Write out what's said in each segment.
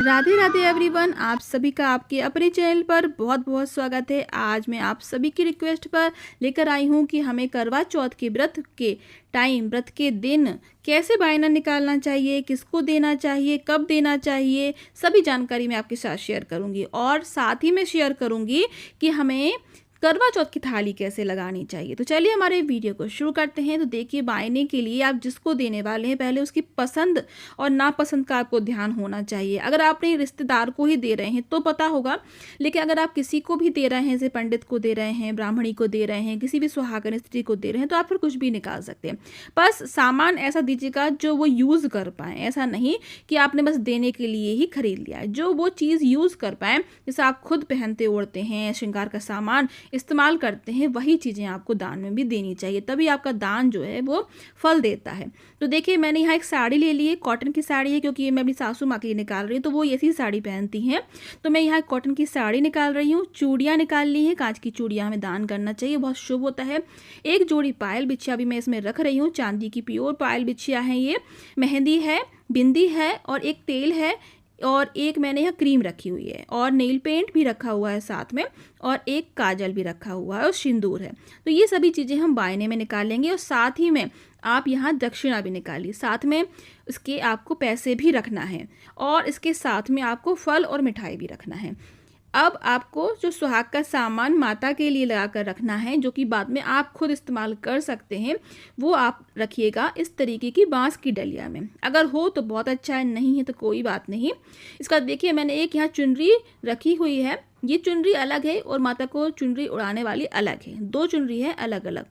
Radhe Radhe everyone, आप सभी का आपके अपने चैनल पर बहुत बहुत स्वागत है। आज मैं आप सभी की रिक्वेस्ट पर लेकर आई हूं कि हमें करवा चौथ के व्रत के टाइम, व्रत के दिन कैसे वायना निकालना चाहिए, किसको देना चाहिए, कब देना चाहिए, सभी जानकारी मैं आपके साथ शेयर करूंगी। और साथ ही मैं शेयर करूंगी कि हमें करवा चौथ की थाली कैसे लगानी चाहिए। तो चलिए हमारे वीडियो को शुरू करते हैं। तो देखिए, वायने के लिए आप जिसको देने वाले हैं पहले उसकी पसंद और नापसंद का आपको ध्यान होना चाहिए। अगर आप अपने रिश्तेदार को ही दे रहे हैं तो पता होगा, लेकिन अगर आप किसी को भी दे रहे हैं, जैसे पंडित को दे रहे हैं, ब्राह्मणी को दे रहे हैं, किसी भी सुहागन स्त्री को दे रहे हैं, तो आप फिर कुछ भी निकाल सकते हैं। बस सामान ऐसा दीजिएगा जो वो यूज़ कर पाएँ। ऐसा नहीं कि आपने बस देने के लिए ही खरीद लिया है। जो वो चीज़ यूज़ कर पाएँ, जैसे आप खुद पहनते ओढ़ते हैं, श्रृंगार का सामान इस्तेमाल करते हैं, वही चीज़ें आपको दान में भी देनी चाहिए। तभी आपका दान जो है वो फल देता है। तो देखिए, मैंने यहाँ एक साड़ी ले ली है, कॉटन की साड़ी है, क्योंकि ये मैं अपनी सासू माँ के लिए निकाल रही हूँ, तो वो ऐसी साड़ी पहनती हैं। तो मैं यहाँ कॉटन की साड़ी निकाल रही हूँ। चूड़ियाँ निकाल ली हैं, कांच की चूड़ियाँ हमें दान करना चाहिए, बहुत शुभ होता है। एक जोड़ी पायल बिछिया भी मैं इसमें रख रही हूँ, चांदी की प्योर पायल बिछिया है ये। मेहंदी है, बिंदी है और एक तेल है, और एक मैंने यहाँ क्रीम रखी हुई है, और नेल पेंट भी रखा हुआ है साथ में, और एक काजल भी रखा हुआ है, और सिंदूर है। तो ये सभी चीज़ें हम वायने में निकालेंगे। और साथ ही में आप यहाँ दक्षिणा भी निकालिए, साथ में इसके आपको पैसे भी रखना है, और इसके साथ में आपको फल और मिठाई भी रखना है। अब आपको जो सुहाग का सामान माता के लिए लगा कर रखना है, जो कि बाद में आप खुद इस्तेमाल कर सकते हैं, वो आप रखिएगा इस तरीके की बांस की डलिया में। अगर हो तो बहुत अच्छा है, नहीं है तो कोई बात नहीं। इसका देखिए, मैंने एक यहाँ चुनरी रखी हुई है। ये चुनरी अलग है और माता को चुनरी उड़ाने वाली अलग है, दो चुनरी है अलग अलग।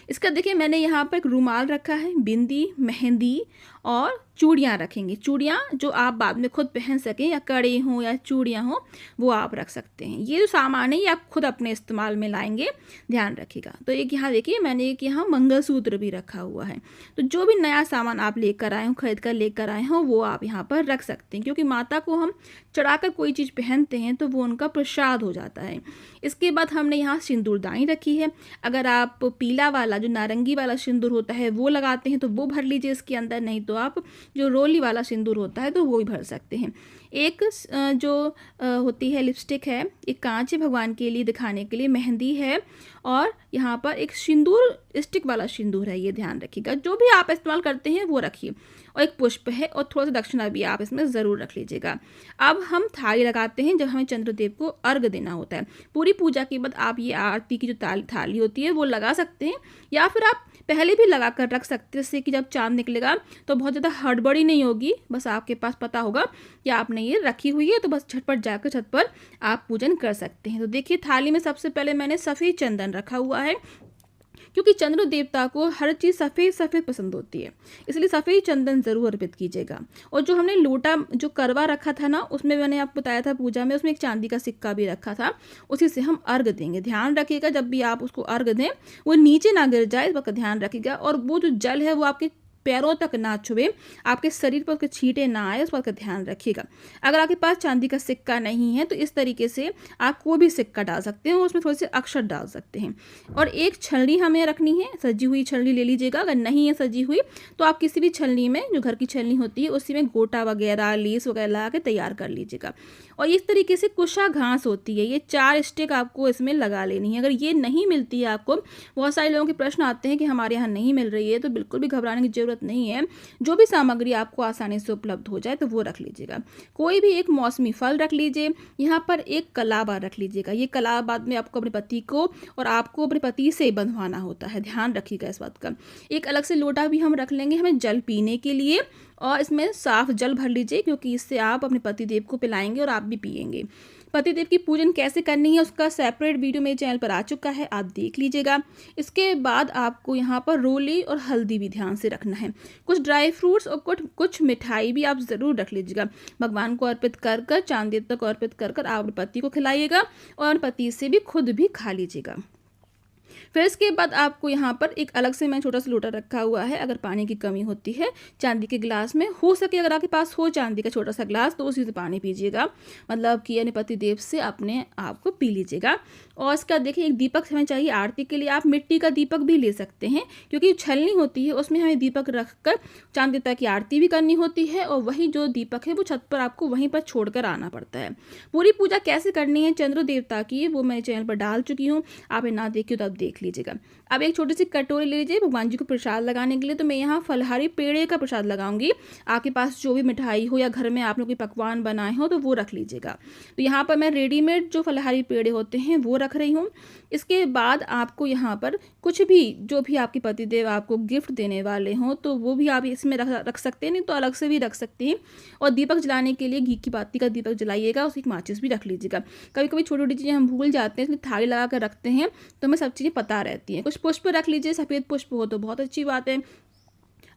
इसका देखिए, मैंने यहाँ पर एक रुमाल रखा है, बिंदी, मेहंदी और चूड़ियाँ रखेंगे। चूड़ियाँ जो आप बाद में खुद पहन सकें, या कड़े हों या चूड़ियाँ हों, वो आप रख सकते हैं। ये जो सामान है ये आप खुद अपने इस्तेमाल में लाएंगे, ध्यान रखिएगा। तो एक यहाँ देखिए, मैंने एक यहाँ मंगलसूत्र भी रखा हुआ है। तो जो भी नया सामान आप लेकर आए हों, खरीद कर लेकर आए हों, वो आप यहाँ पर रख सकते हैं, क्योंकि माता को हम चढ़ाकर कोई चीज़ पहनते हैं तो वो उनका प्रसाद हो जाता है। इसके बाद हमने यहाँ सिंदूरदानी रखी है। अगर आप पीला वाला, जो नारंगी वाला सिंदूर होता है, वो लगाते हैं तो वो भर लीजिए इसके अंदर, नहीं तो आप जो रोली वाला सिंदूर होता है तो वो भी भर सकते हैं। एक जो होती है लिपस्टिक है, एक कांच है भगवान के लिए दिखाने के लिए, मेहंदी है, और यहाँ पर एक सिंदूर स्टिक वाला सिंदूर है, ये ध्यान रखिएगा। जो भी आप इस्तेमाल करते हैं वो रखिए। और एक पुष्प है, और थोड़ा सा दक्षिणा भी आप इसमें ज़रूर रख लीजिएगा। अब हम थाली लगाते हैं, जब हमें चंद्रदेव को अर्घ देना होता है। पूरी पूजा के बाद आप ये आरती की जो थाली होती है वो लगा सकते हैं, या फिर आप पहले भी लगा कर रख सकते हैं, जिससे कि जब चाँद निकलेगा तो बहुत ज़्यादा हड़बड़ी नहीं होगी। बस आपके पास पता होगा कि आपने ये रखी हुई है, तो बस झटपट जाकर छत पर आप पूजन कर सकते हैं। तो देखिए, थाली में सबसे पहले मैंने सफ़ेद चंदन रखा हुआ है, क्योंकि चंद्र देवता को हर चीज़ सफ़ेद सफ़ेद पसंद होती है, इसलिए सफ़ेद चंदन ज़रूर अर्पित कीजिएगा। और जो हमने लोटा जो करवा रखा था ना, उसमें मैंने आपको बताया था पूजा में, उसमें एक चांदी का सिक्का भी रखा था, उसी से हम अर्घ देंगे। ध्यान रखिएगा, जब भी आप उसको अर्घ दें वो नीचे ना गिर जाए, इस वक्त ध्यान रखिएगा। और वो जो जल है वो आपके पैरों तक ना छुए, आपके शरीर पर उसके छींटे ना आए, उस बात का ध्यान रखिएगा। अगर आपके पास चांदी का सिक्का नहीं है तो इस तरीके से आप कोई भी सिक्का डाल सकते हैं, और उसमें थोड़े से अक्षर डाल सकते हैं। और एक छलनी हमें रखनी है, सजी हुई छलनी ले लीजिएगा। अगर नहीं है सजी हुई तो आप किसी भी छलनी में, जो घर की छलनी होती है, उसी में गोटा वगैरह, लेस वगैरह लगा के तैयार कर लीजिएगा। और इस तरीके से कुशा घास होती है, ये 4 स्टिक आपको इसमें लगा लेनी है। अगर ये नहीं मिलती है आपको, बहुत सारे लोगों के प्रश्न आते हैं कि हमारे यहाँ नहीं मिल रही है, तो बिल्कुल भी घबराने की ज़रूरत नहीं है। जो भी सामग्री आपको आसानी से उपलब्ध हो जाए तो वो रख लीजिएगा। कोई भी एक मौसमी फल रख लीजिए। यहाँ पर एक कलावा रख लीजिएगा। ये कलावा बाद में आपको अपने पति को और आपको अपने पति से बंधवाना होता है, ध्यान रखिएगा इस बात का। एक अलग से लोटा भी हम रख लेंगे हमें जल पीने के लिए, और इसमें साफ जल भर लीजिए, क्योंकि इससे आप अपने पतिदेव को पिलाएंगे और आप भी पिएंगे। पतिदेव की पूजन कैसे करनी है उसका सेपरेट वीडियो मेरे चैनल पर आ चुका है, आप देख लीजिएगा। इसके बाद आपको यहाँ पर रोली और हल्दी भी ध्यान से रखना है। कुछ ड्राई फ्रूट्स और कुछ मिठाई भी आप ज़रूर रख लीजिएगा। भगवान को अर्पित कर कर, चांद देवता को अर्पित कर कर आप अपने पति को खिलाइएगा, और पति से भी खुद भी खा लीजिएगा। फिर इसके बाद आपको यहाँ पर एक अलग से मैं छोटा सा लोटा रखा हुआ है। अगर पानी की कमी होती है चांदी के गिलास में, हो सके अगर आपके पास हो चांदी का छोटा सा गिलास तो उसी से पानी पीजिएगा, मतलब कि यानी पति देव से अपने आप को पी लीजिएगा। और इसका देखिए एक दीपक हमें चाहिए आरती के लिए। आप मिट्टी का दीपक भी ले सकते हैं, क्योंकि छलनी होती है उसमें हमें दीपक रख कर चांद देवता की आरती भी करनी होती है, और वही जो दीपक है वो छत पर आपको वहीं पर छोड़कर आना पड़ता है। पूरी पूजा कैसे करनी है चंद्र देवता की वो मैं चैनल पर डाल चुकी हूँ, आप ना देखी हो तो आप देख लीजिएगा। अब एक छोटी सी कटोरी ले लीजिए भगवान जी को प्रसाद लगाने के लिए। तो मैं यहाँ फलहारी पेड़े का प्रसाद लगाऊंगी। आपके पास जो भी मिठाई हो या घर में आप लोग कोई पकवान बनाए हो तो वो रख लीजिएगा। तो यहाँ पर मैं रेडीमेड जो फलहारी पेड़े होते हैं वो रख रही हूँ। इसके बाद आपको यहाँ पर कुछ भी जो भी आपके पतिदेव आपको गिफ्ट देने वाले हों तो वो भी आप इसमें रख सकते हैं, नहीं तो अलग से भी रख सकते हैं। और दीपक जलाने के लिए घी की बाती का दीपक जलाइएगा, उसकी माचिस भी रख लीजिएगा। कभी कभी छोटी छोटी चीज़ें हम भूल जाते हैं, इसलिए थाली लगा कर रखते हैं तो हमें सब चीज़ें पता रहती हैं। कुछ पुष्प रख लीजिए, सफ़ेद पुष्प हो तो बहुत अच्छी बात है।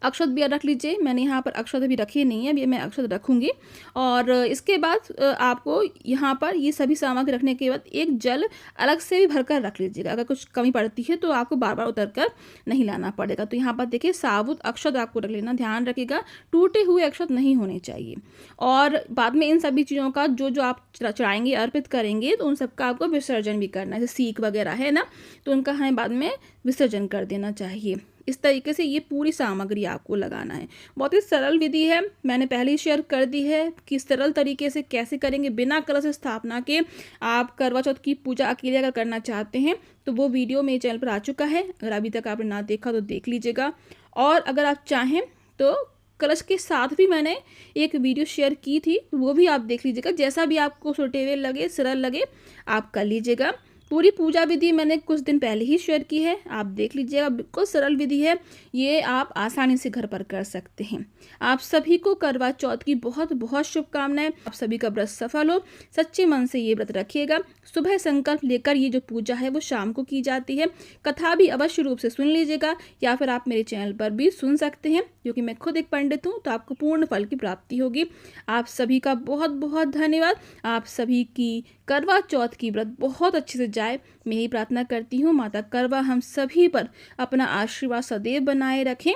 अक्षत भी रख लीजिए। मैंने यहाँ पर अक्षत अभी रखी नहीं है, अभी मैं अक्षत रखूँगी। और इसके बाद आपको यहाँ पर ये सभी सामग्री रखने के बाद एक जल अलग से भी भरकर रख लीजिएगा। अगर कुछ कमी पड़ती है तो आपको बार बार उतर कर नहीं लाना पड़ेगा। तो यहाँ पर देखिए साबुत अक्षत आपको रख लेना, ध्यान रखिएगा टूटे हुए अक्षत नहीं होने चाहिए। और बाद में इन सभी चीज़ों का जो जो आप चढ़ाएंगे अर्पित करेंगे तो उन सबका आपको विसर्जन भी करना है। जैसे सीख वगैरह है ना, तो उनका हमें बाद में विसर्जन कर देना चाहिए। इस तरीके से ये पूरी सामग्री आपको लगाना है। बहुत ही सरल विधि है, मैंने पहले ही शेयर कर दी है कि सरल तरीके से कैसे करेंगे बिना कलश स्थापना के। आप करवा चौथ की पूजा अकेले अगर करना चाहते हैं तो वो वीडियो मेरे चैनल पर आ चुका है, अगर अभी तक आपने ना देखा तो देख लीजिएगा। और अगर आप चाहें तो कलश के साथ भी मैंने एक वीडियो शेयर की थी, वो भी आप देख लीजिएगा। जैसा भी आपको सुटेबल लगे, सरल लगे, आप कर लीजिएगा। पूरी पूजा विधि मैंने कुछ दिन पहले ही शेयर की है, आप देख लीजिएगा। बिल्कुल सरल विधि है, ये आप आसानी से घर पर कर सकते हैं। आप सभी को करवा चौथ की बहुत बहुत शुभकामनाएं। आप सभी का व्रत सफल हो, सच्चे मन से ये व्रत रखिएगा। सुबह संकल्प लेकर ये जो पूजा है वो शाम को की जाती है। कथा भी अवश्य रूप से सुन लीजिएगा, या फिर आप मेरे चैनल पर भी सुन सकते हैं, क्योंकि मैं खुद एक पंडित हूँ, तो आपको पूर्ण फल की प्राप्ति होगी। आप सभी का बहुत बहुत धन्यवाद। आप सभी की करवा चौथ की व्रत बहुत अच्छे से जाए, मैं यही प्रार्थना करती हूँ। माता करवा हम सभी पर अपना आशीर्वाद सदैव बनाए रखें।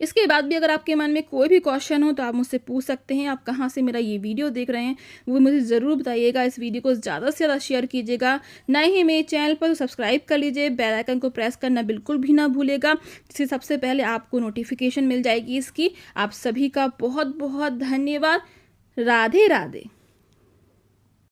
इसके बाद भी अगर आपके मन में कोई भी क्वेश्चन हो तो आप मुझसे पूछ सकते हैं। आप कहाँ से मेरा ये वीडियो देख रहे हैं वो मुझे ज़रूर बताइएगा। इस वीडियो को ज़्यादा से ज़्यादा शेयर कीजिएगा। नए ही मेरे चैनल पर सब्सक्राइब कर लीजिए, बेल आइकन को प्रेस करना बिल्कुल भी ना भूलेगा, जिससे सबसे पहले आपको नोटिफिकेशन मिल जाएगी इसकी। आप सभी का बहुत बहुत धन्यवाद। राधे राधे।